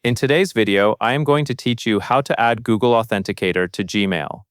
In today's video, I am going to teach you how to add Google Authenticator to Gmail.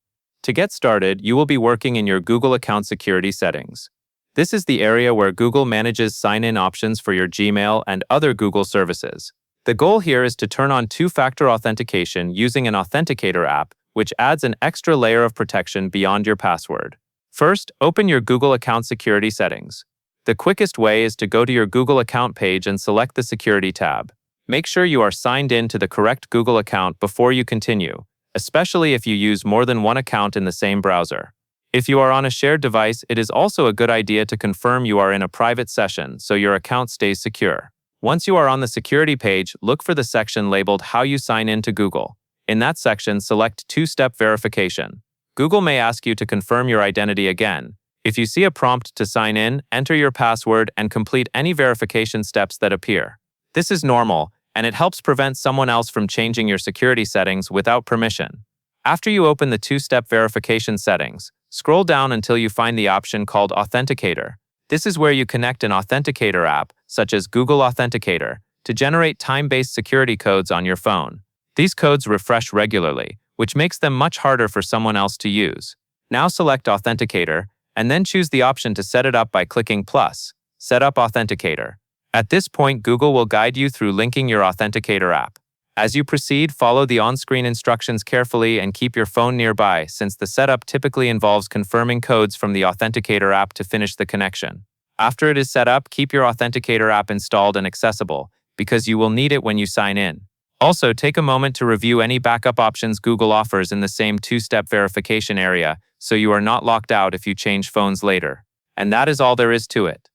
To get started, you will be working in your Google account security settings. This is the area where Google manages sign-in options for your Gmail and other Google services. The goal here is to turn on two-factor authentication using an Authenticator app, which adds an extra layer of protection beyond your password. First, open your Google account security settings. The quickest way is to go to your Google account page and select the Security tab. Make sure you are signed in to the correct Google account before you continue, especially if you use more than one account in the same browser. If you are on a shared device, it is also a good idea to confirm you are in a private session so your account stays secure. Once you are on the security page, look for the section labeled How You Sign In to Google. In that section, select Two-Step Verification. Google may ask you to confirm your identity again. If you see a prompt to sign in, enter your password and complete any verification steps that appear. This is normal, and it helps prevent someone else from changing your security settings without permission. After you open the two-step verification settings, scroll down until you find the option called Authenticator. This is where you connect an Authenticator app, such as Google Authenticator, to generate time-based security codes on your phone. These codes refresh regularly, which makes them much harder for someone else to use. Now select Authenticator, and then choose the option to set it up by clicking plus, Set up Authenticator. At this point, Google will guide you through linking your Authenticator app. As you proceed, follow the on-screen instructions carefully and keep your phone nearby, since the setup typically involves confirming codes from the Authenticator app to finish the connection. After it is set up, keep your Authenticator app installed and accessible, because you will need it when you sign in. Also, take a moment to review any backup options Google offers in the same two-step verification area, so you are not locked out if you change phones later. And that is all there is to it.